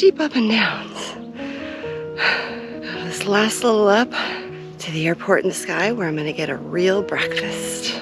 steep up and downs. This last little up to the airport in the sky where I'm gonna get a real breakfast.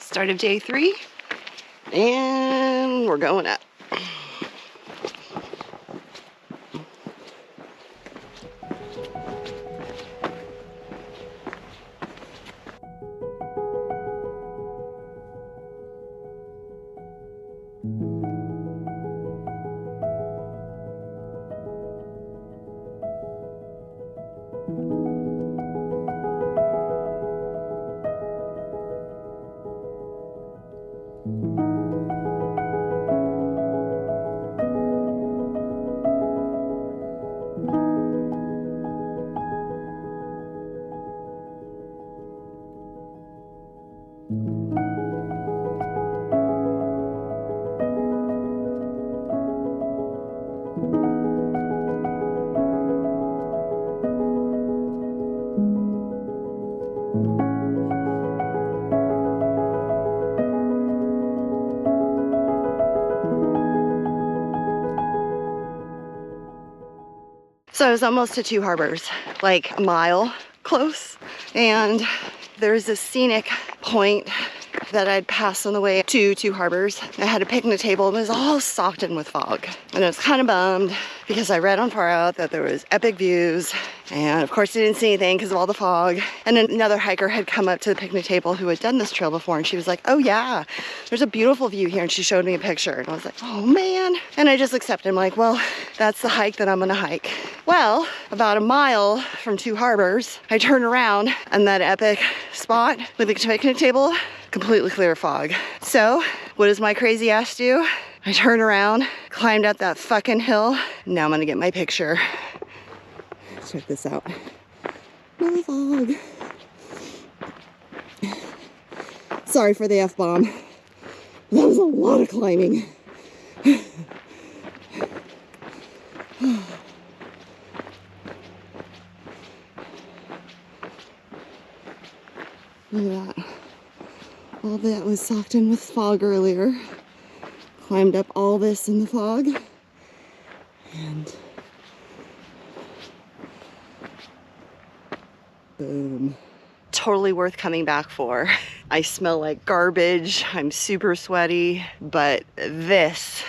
Start of day 3, and we're going up. So I was almost to Two Harbors, like a mile close, and there's this scenic point that I'd passed on the way to Two Harbors. I had a picnic table and it was all socked in with fog. And I was kind of bummed because I read on FarOut that there was epic views. And of course I didn't see anything because of all the fog. And then another hiker had come up to the picnic table who had done this trail before, and she was like, oh yeah, there's a beautiful view here. And she showed me a picture and I was like, oh man. And I just accepted. I'm like, well, that's the hike that I'm gonna hike. Well, about a mile from Two Harbors, I turned around and that epic spot with the picnic table, completely clear of fog. So what does my crazy ass do? I turned around, climbed up that fucking hill. Now I'm gonna get my picture. Check this out. No fog. Sorry for the F-bomb. That was a lot of climbing. Look at that. All that was socked in with fog earlier. Climbed up all this in the fog. And boom. Totally worth coming back for. I smell like garbage. I'm super sweaty, but this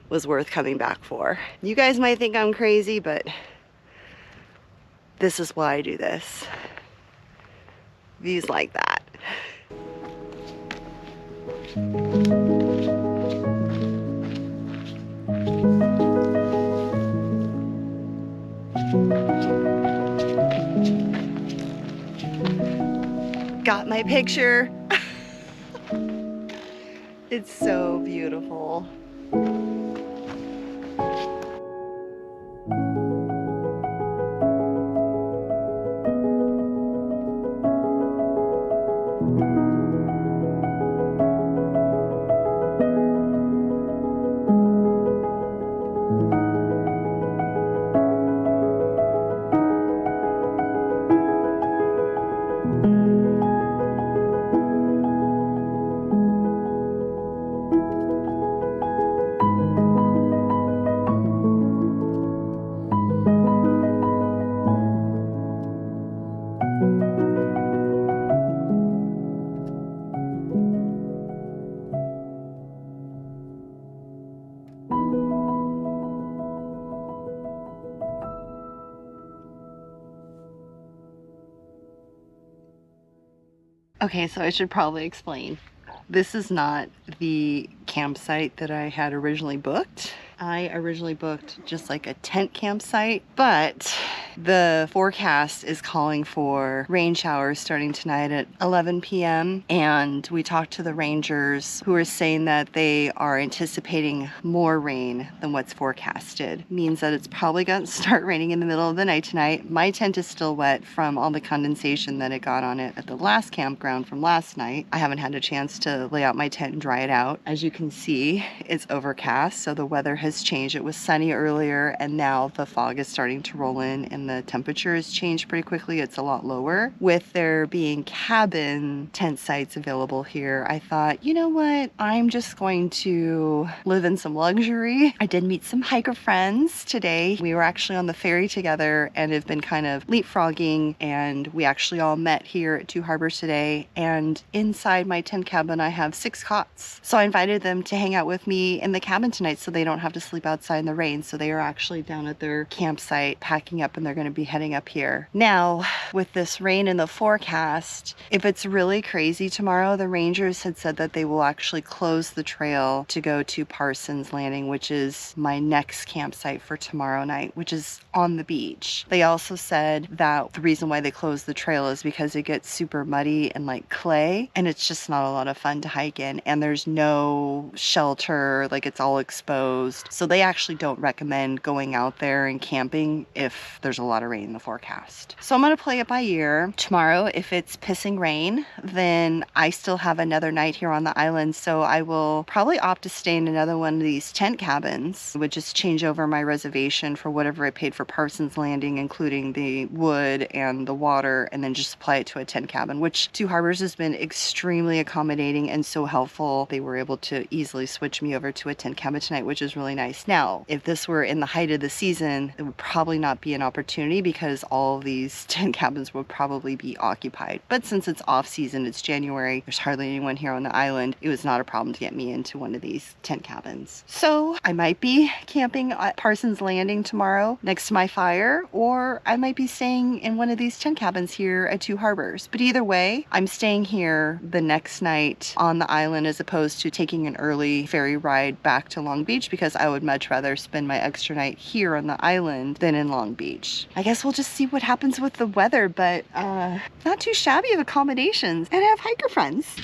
was worth coming back for. You guys might think I'm crazy, but this is why I do this. Views like that. Got my picture. It's so beautiful. Okay, so I should probably explain. This is not the campsite that I had originally booked. I originally booked just like a tent campsite, but the forecast is calling for rain showers starting tonight at 11 p.m. And we talked to the rangers who are saying that they are anticipating more rain than what's forecasted. Means that it's probably going to start raining in the middle of the night tonight. My tent is still wet from all the condensation that it got on it at the last campground from last night. I haven't had a chance to lay out my tent and dry it out. As you can see, it's overcast, so the weather has changed. It was sunny earlier, and now the fog is starting to roll in, and the temperature has changed pretty quickly. It's a lot lower. With there being cabin tent sites available here, I thought, you know what? I'm just going to live in some luxury. I did meet some hiker friends today. We were actually on the ferry together and have been kind of leapfrogging, and we actually all met here at Two Harbors today. And inside my tent cabin, I have 6 cots. So I invited them to hang out with me in the cabin tonight so they don't have to sleep outside in the rain. So they are actually down at their campsite packing up, and they're going to be heading up here. Now, with this rain in the forecast, if it's really crazy tomorrow, the rangers had said that they will actually close the trail to go to Parsons Landing, which is my next campsite for tomorrow night, which is on the beach. They also said that the reason why they close the trail is because it gets super muddy and like clay, and it's just not a lot of fun to hike in, and there's no shelter, like it's all exposed. So they actually don't recommend going out there and camping if there's a lot of rain in the forecast. So I'm gonna play it by ear. Tomorrow, if it's pissing rain, then I still have another night here on the island, so I will probably opt to stay in another one of these tent cabins. I would just change over my reservation for whatever I paid for Parsons Landing, including the wood and the water, and then just apply it to a tent cabin, which Two Harbors has been extremely accommodating and so helpful. They were able to easily switch me over to a tent cabin tonight, which is really nice. Now, if this were in the height of the season, it would probably not be an opportunity because all of these tent cabins would probably be occupied. But since it's off season, it's January, there's hardly anyone here on the island, it was not a problem to get me into one of these tent cabins. So I might be camping at Parsons Landing tomorrow next to my fire, or I might be staying in one of these tent cabins here at Two Harbors. But either way, I'm staying here the next night on the island as opposed to taking an early ferry ride back to Long Beach, because I would much rather spend my extra night here on the island than in Long Beach. I guess we'll just see what happens with the weather, but not too shabby of accommodations, and I have hiker friends.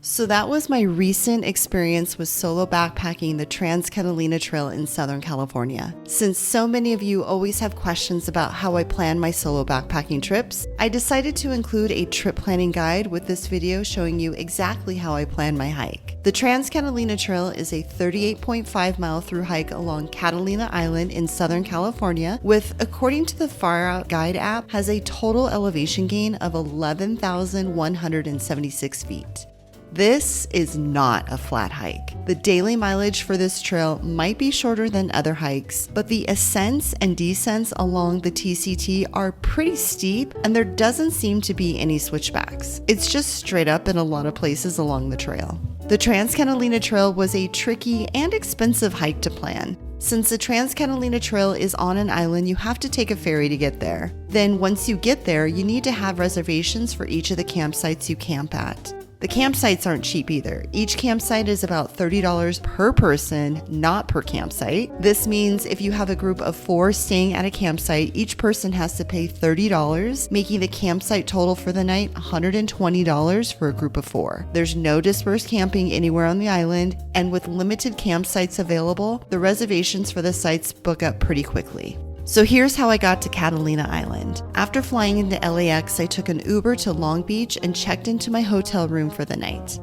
So that was my recent experience with solo backpacking the Trans Catalina Trail in Southern California. Since so many of you always have questions about how I plan my solo backpacking trips, I decided to include a trip planning guide with this video showing you exactly how I plan my hike. The Trans Catalina Trail is a 38.5 mile through hike along Catalina Island in Southern California with, according to the FarOut guide app, has a total elevation gain of 11,176 feet. This is not a flat hike. The daily mileage for this trail might be shorter than other hikes, but the ascents and descents along the TCT are pretty steep and there doesn't seem to be any switchbacks. It's just straight up in a lot of places along the trail. The Trans Catalina Trail was a tricky and expensive hike to plan. Since the Trans Catalina Trail is on an island, you have to take a ferry to get there. Then once you get there, you need to have reservations for each of the campsites you camp at. The campsites aren't cheap either. Each campsite is about $30 per person, not per campsite. This means if you have a group of 4 staying at a campsite, each person has to pay $30, making the campsite total for the night $120 for a group of 4. There's no dispersed camping anywhere on the island, and with limited campsites available, the reservations for the sites book up pretty quickly. So here's how I got to Catalina Island. After flying into LAX, I took an Uber to Long Beach and checked into my hotel room for the night.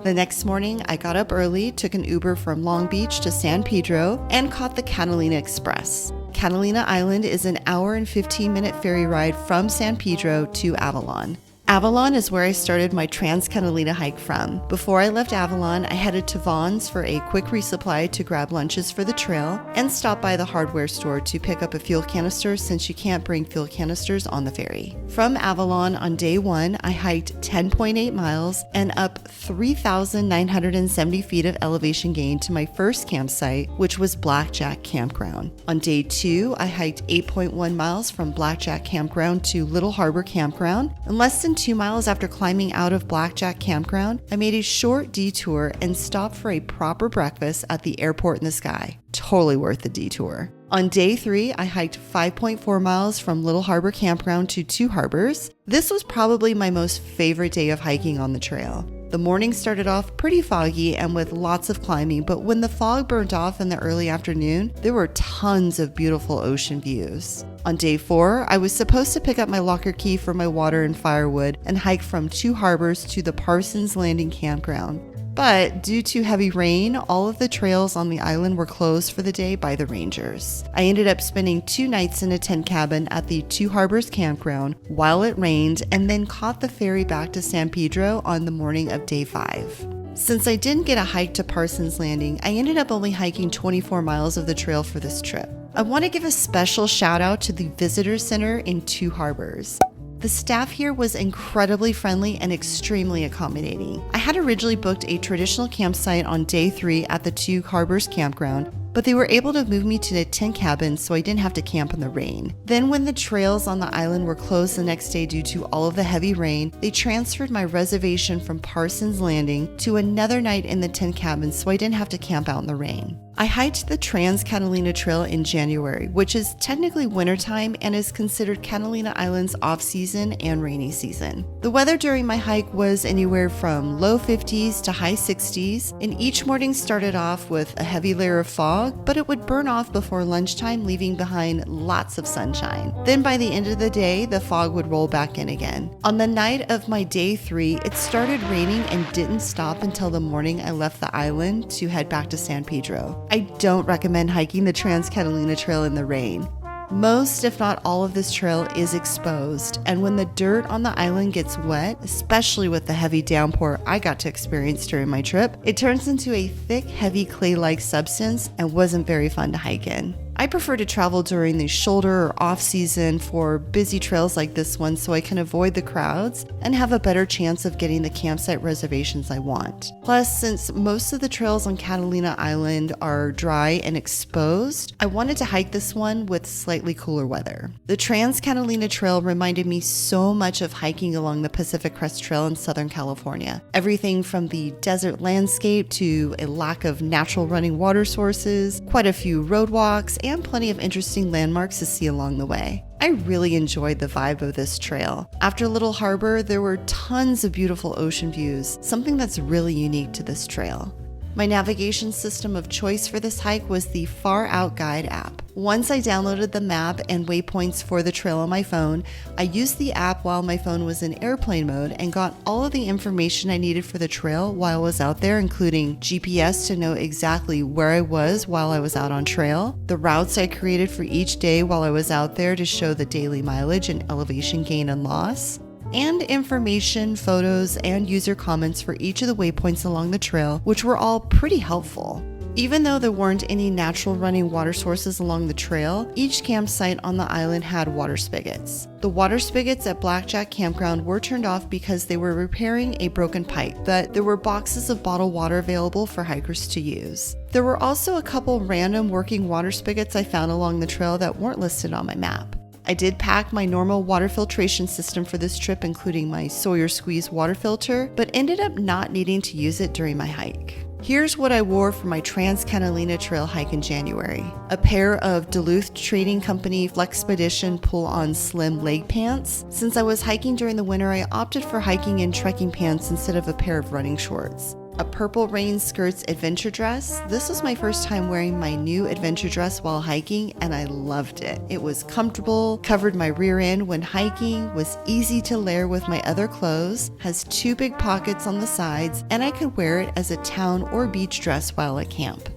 The next morning, I got up early, took an Uber from Long Beach to San Pedro, and caught the Catalina Express. Catalina Island is an hour and 15-minute ferry ride from San Pedro to Avalon. Avalon is where I started my Trans Catalina hike from. Before I left Avalon, I headed to Vaughn's for a quick resupply to grab lunches for the trail and stopped by the hardware store to pick up a fuel canister since you can't bring fuel canisters on the ferry. From Avalon on day 1, I hiked 10.8 miles and up 3,970 feet of elevation gain to my first campsite, which was Blackjack Campground. On day 2, I hiked 8.1 miles from Blackjack Campground to Little Harbor Campground. In less than 2 miles after climbing out of Blackjack Campground, I made a short detour and stopped for a proper breakfast at the Airport in the Sky. Totally worth the detour. On day 3, I hiked 5.4 miles from Little Harbor Campground to Two Harbors. This was probably my most favorite day of hiking on the trail. The morning started off pretty foggy and with lots of climbing, but when the fog burnt off in the early afternoon, there were tons of beautiful ocean views. On day 4, I was supposed to pick up my locker key for my water and firewood and hike from Two Harbors to the Parsons Landing Campground. But due to heavy rain, all of the trails on the island were closed for the day by the rangers. I ended up spending 2 nights in a tent cabin at the Two Harbors Campground while it rained and then caught the ferry back to San Pedro on the morning of day 5. Since I didn't get a hike to Parsons Landing, I ended up only hiking 24 miles of the trail for this trip. I want to give a special shout out to the Visitor Center in Two Harbors. The staff here was incredibly friendly and extremely accommodating. I had originally booked a traditional campsite on day 3 at the Two Harbors Campground, but they were able to move me to a tent cabin so I didn't have to camp in the rain. Then when the trails on the island were closed the next day due to all of the heavy rain, they transferred my reservation from Parsons Landing to another night in the tent cabin so I didn't have to camp out in the rain. I hiked the Trans Catalina Trail in January, which is technically wintertime and is considered Catalina Island's off-season and rainy season. The weather during my hike was anywhere from low 50s to high 60s, and each morning started off with a heavy layer of fog, but it would burn off before lunchtime, leaving behind lots of sunshine. Then by the end of the day, the fog would roll back in again. On the night of my day 3, it started raining and didn't stop until the morning I left the island to head back to San Pedro. I don't recommend hiking the Trans Catalina Trail in the rain. Most, if not all of this trail is exposed, and when the dirt on the island gets wet, especially with the heavy downpour I got to experience during my trip, it turns into a thick, heavy clay-like substance and wasn't very fun to hike in. I prefer to travel during the shoulder or off season for busy trails like this one so I can avoid the crowds and have a better chance of getting the campsite reservations I want. Plus, since most of the trails on Catalina Island are dry and exposed, I wanted to hike this one with slightly cooler weather. The Trans Catalina Trail reminded me so much of hiking along the Pacific Crest Trail in Southern California. Everything from the desert landscape to a lack of natural running water sources, quite a few roadwalks, and plenty of interesting landmarks to see along the way. I really enjoyed the vibe of this trail. After Little Harbor, there were tons of beautiful ocean views, something that's really unique to this trail. My navigation system of choice for this hike was the FarOut Guide app. Once I downloaded the map and waypoints for the trail on my phone, I used the app while my phone was in airplane mode and got all of the information I needed for the trail while I was out there, including GPS to know exactly where I was while I was out on trail, the routes I created for each day while I was out there to show the daily mileage and elevation gain and loss, and information, photos, and user comments for each of the waypoints along the trail, which were all pretty helpful. Even though there weren't any natural running water sources along the trail, each campsite on the island had water spigots. The water spigots at Blackjack Campground were turned off because they were repairing a broken pipe, but there were boxes of bottled water available for hikers to use. There were also a couple random working water spigots I found along the trail that weren't listed on my map. I did pack my normal water filtration system for this trip, including my Sawyer Squeeze water filter, but ended up not needing to use it during my hike. Here's what I wore for my Trans Catalina Trail hike in January. A pair of Duluth Trading Company Flexpedition pull-on slim leg pants. Since I was hiking during the winter, I opted for hiking in trekking pants instead of a pair of running shorts. A purple rain skirts adventure dress. This was my first time wearing my new adventure dress while hiking, and I loved it. It was comfortable, covered my rear end when hiking, was easy to layer with my other clothes, has 2 big pockets on the sides, and I could wear it as a town or beach dress while at camp.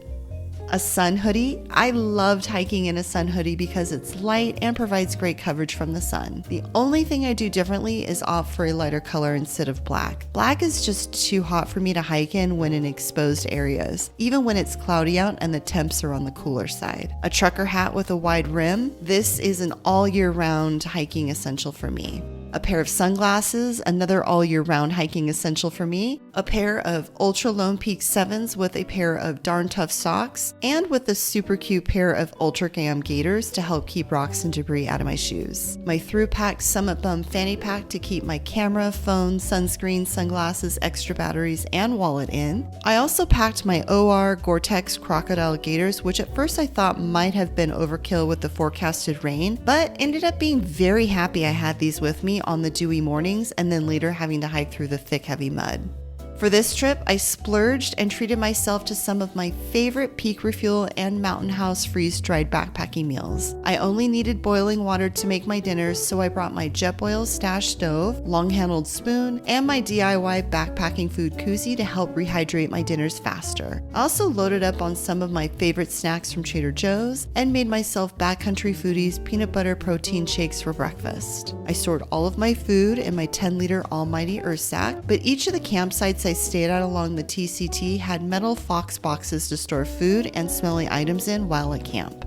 A sun hoodie. I loved hiking in a sun hoodie because it's light and provides great coverage from the sun. The only thing I do differently is opt for a lighter color instead of black. Black is just too hot for me to hike in when in exposed areas, even when it's cloudy out and the temps are on the cooler side. A trucker hat with a wide rim. This is an all year round hiking essential for me. A pair of sunglasses, another all year round hiking essential for me. A pair of Ultra Lone Peak 7s with a pair of Darn Tough socks, and with a super cute pair of Ultra Gam gaiters to help keep rocks and debris out of my shoes. My thru-pack Summit Bum fanny pack to keep my camera, phone, sunscreen, sunglasses, extra batteries, and wallet in. I also packed my OR Gore-Tex crocodile gaiters, which at first I thought might have been overkill with the forecasted rain, but ended up being very happy I had these with me on the dewy mornings and then later having to hike through the thick, heavy mud. For this trip, I splurged and treated myself to some of my favorite Peak Refuel and Mountain House freeze-dried backpacking meals. I only needed boiling water to make my dinners, so I brought my Jetboil Stash stove, long-handled spoon, and my DIY backpacking food koozie to help rehydrate my dinners faster. I also loaded up on some of my favorite snacks from Trader Joe's and made myself Backcountry Foodies peanut butter protein shakes for breakfast. I stored all of my food in my 10-liter Almighty Earth sack, but each of the campsites I stayed at along the TCT had metal Fox boxes to store food and smelly items in while at camp.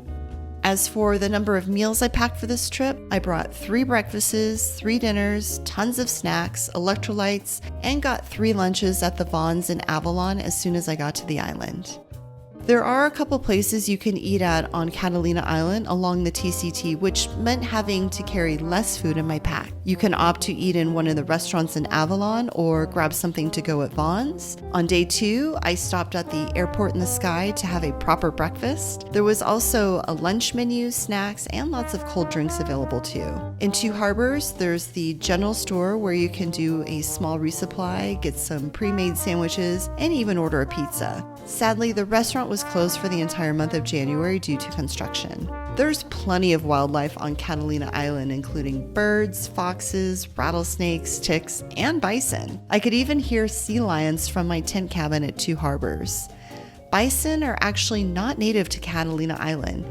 As for the number of meals I packed for this trip, I brought 3 breakfasts, 3 dinners, tons of snacks, electrolytes, and got 3 lunches at the Vons in Avalon as soon as I got to the island. There are a couple places you can eat at on Catalina Island along the TCT, which meant having to carry less food in my pack. You can opt to eat in one of the restaurants in Avalon or grab something to go at Vaughn's. On day 2, I stopped at the Airport in the Sky to have a proper breakfast. There was also a lunch menu, snacks, and lots of cold drinks available too. In Two Harbors, there's the general store where you can do a small resupply, get some pre-made sandwiches, and even order a pizza. Sadly, the restaurant was closed for the entire month of January due to construction. There's plenty of wildlife on Catalina Island, including birds, foxes, rattlesnakes, ticks, and bison. I could even hear sea lions from my tent cabin at Two Harbors. Bison are actually not native to Catalina Island.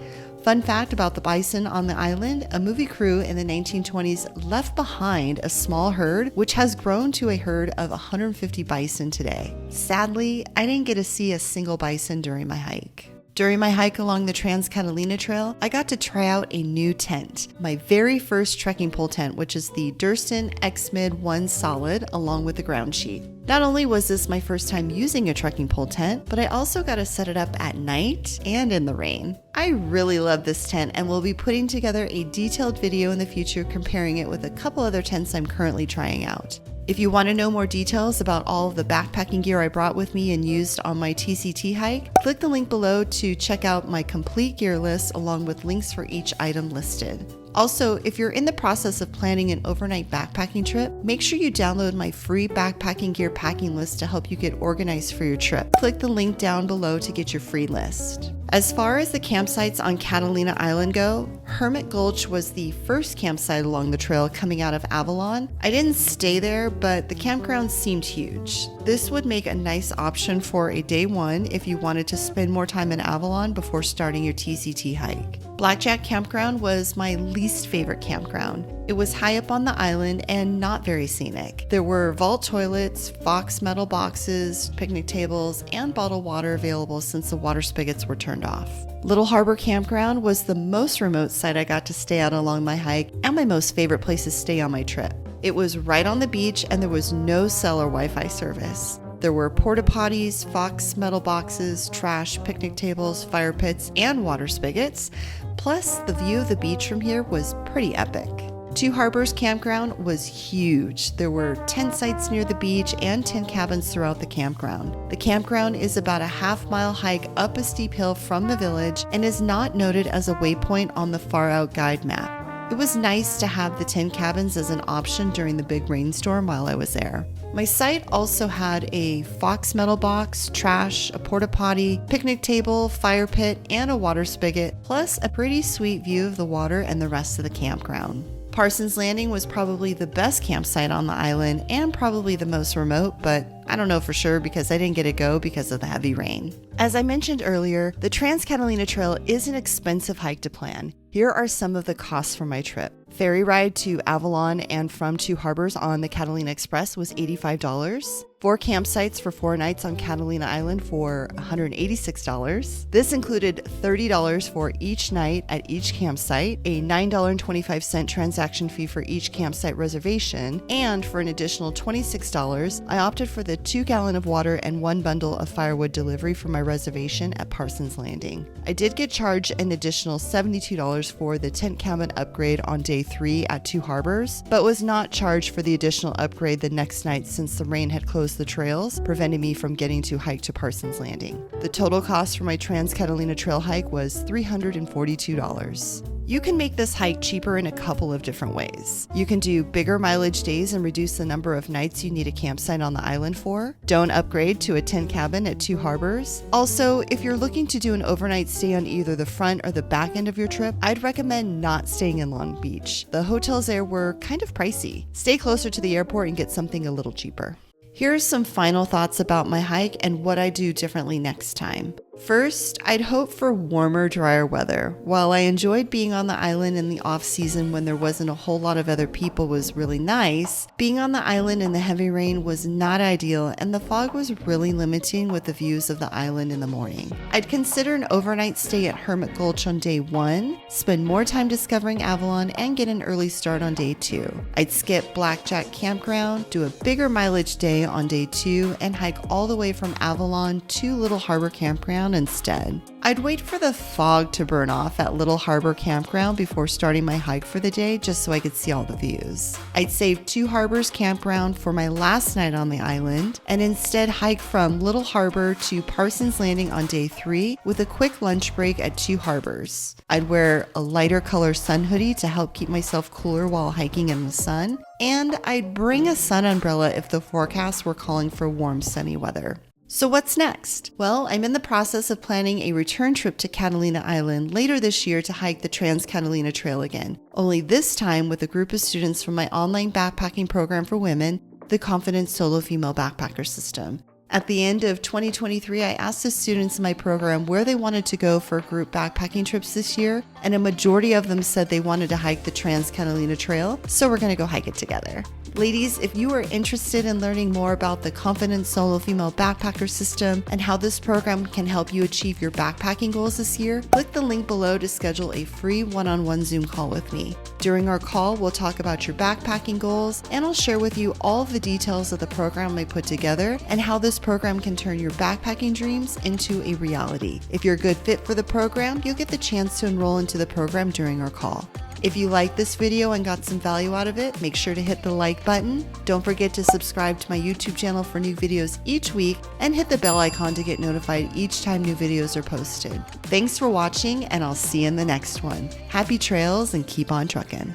Fun fact about the bison on the island, a movie crew in the 1920s left behind a small herd, which has grown to a herd of 150 bison today. Sadly, I didn't get to see a single bison during my hike. During my hike along the Trans Catalina Trail, I got to try out a new tent, my very first trekking pole tent, which is the Durston X-Mid 1 Solid along with the ground sheet. Not only was this my first time using a trekking pole tent, but I also got to set it up at night and in the rain. I really love this tent and will be putting together a detailed video in the future comparing it with a couple other tents I'm currently trying out. If you want to know more details about all of the backpacking gear I brought with me and used on my TCT hike, click the link below to check out my complete gear list along with links for each item listed. Also, if you're in the process of planning an overnight backpacking trip, make sure you download my free backpacking gear packing list to help you get organized for your trip. Click the link down below to get your free list. As far as the campsites on Catalina Island go, Hermit Gulch was the first campsite along the trail coming out of Avalon. I didn't stay there, but the campground seemed huge. This would make a nice option for a day one if you wanted to spend more time in Avalon before starting your TCT hike. Blackjack Campground was my least favorite campground. It was high up on the island and not very scenic. There were vault toilets, Fox metal boxes, picnic tables, and bottled water available since the water spigots were turned off. Little Harbor Campground was the most remote site I got to stay at along my hike and my most favorite place to stay on my trip. It was right on the beach and there was no cell or Wi-Fi service. There were porta potties, Fox metal boxes, trash, picnic tables, fire pits, and water spigots. Plus, the view of the beach from here was pretty epic. Two Harbors Campground was huge. There were tent sites near the beach and tent cabins throughout the campground. The campground is about a half-mile hike up a steep hill from the village and is not noted as a waypoint on the FarOut guide map. It was nice to have the tent cabins as an option during the big rainstorm while I was there. My site also had a Fox metal box, trash, a porta potty, picnic table, fire pit, and a water spigot, plus a pretty sweet view of the water and the rest of the campground. Parsons Landing was probably the best campsite on the island and probably the most remote, but I don't know for sure because I didn't get to go because of the heavy rain. As I mentioned earlier, the Trans Catalina Trail is an expensive hike to plan. Here are some of the costs for my trip. Ferry ride to Avalon and from Two Harbors on the Catalina Express was $85. 4 campsites for 4 nights on Catalina Island for $186. This included $30 for each night at each campsite, a $9.25 transaction fee for each campsite reservation, and for an additional $26, I opted for the 2-gallon of water and 1 bundle of firewood delivery for my reservation at Parsons Landing. I did get charged an additional $72 for the tent cabin upgrade on day 3 at Two Harbors, but was not charged for the additional upgrade the next night since the rain had closed the trails, preventing me from getting to hike to Parsons Landing. The total cost for my Trans Catalina Trail hike was $342. You can make this hike cheaper in a couple of different ways. You can do bigger mileage days and reduce the number of nights you need a campsite on the island for. Don't upgrade to a tent cabin at Two Harbors. Also, if you're looking to do an overnight stay on either the front or the back end of your trip, I'd recommend not staying in Long Beach. The hotels there were kind of pricey. Stay closer to the airport and get something a little cheaper. Here are some final thoughts about my hike and what I do differently next time. First, I'd hope for warmer, drier weather. While I enjoyed being on the island in the off-season when there wasn't a whole lot of other people was really nice, being on the island in the heavy rain was not ideal and the fog was really limiting with the views of the island in the morning. I'd consider an overnight stay at Hermit Gulch on day 1, spend more time discovering Avalon, and get an early start on day 2. I'd skip Blackjack Campground, do a bigger mileage day on day 2, and hike all the way from Avalon to Little Harbor Campground instead. I'd wait for the fog to burn off at Little Harbor Campground before starting my hike for the day just so I could see all the views. I'd save Two Harbors Campground for my last night on the island and instead hike from Little Harbor to Parsons Landing on day 3 with a quick lunch break at Two Harbors. I'd wear a lighter color sun hoodie to help keep myself cooler while hiking in the sun, and I'd bring a sun umbrella if the forecasts were calling for warm, sunny weather. So what's next? Well, I'm in the process of planning a return trip to Catalina Island later this year to hike the Trans Catalina Trail again, only this time with a group of students from my online backpacking program for women, the Confident Solo Female Backpacker System. At the end of 2023, I asked the students in my program where they wanted to go for group backpacking trips this year, and a majority of them said they wanted to hike the Trans Catalina Trail, so we're going to go hike it together. Ladies, if you are interested in learning more about the Confident Solo Female Backpacker System and how this program can help you achieve your backpacking goals this year, click the link below to schedule a free one-on-one Zoom call with me. During our call, we'll talk about your backpacking goals, and I'll share with you all of the details of the program I put together and how this program can turn your backpacking dreams into a reality. If you're a good fit for the program, you'll get the chance to enroll into the program during our call. If you liked this video and got some value out of it, make sure to hit the like button. Don't forget to subscribe to my YouTube channel for new videos each week and hit the bell icon to get notified each time new videos are posted. Thanks for watching, and I'll see you in the next one. Happy trails and keep on trucking.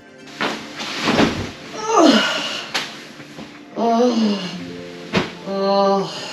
Oh.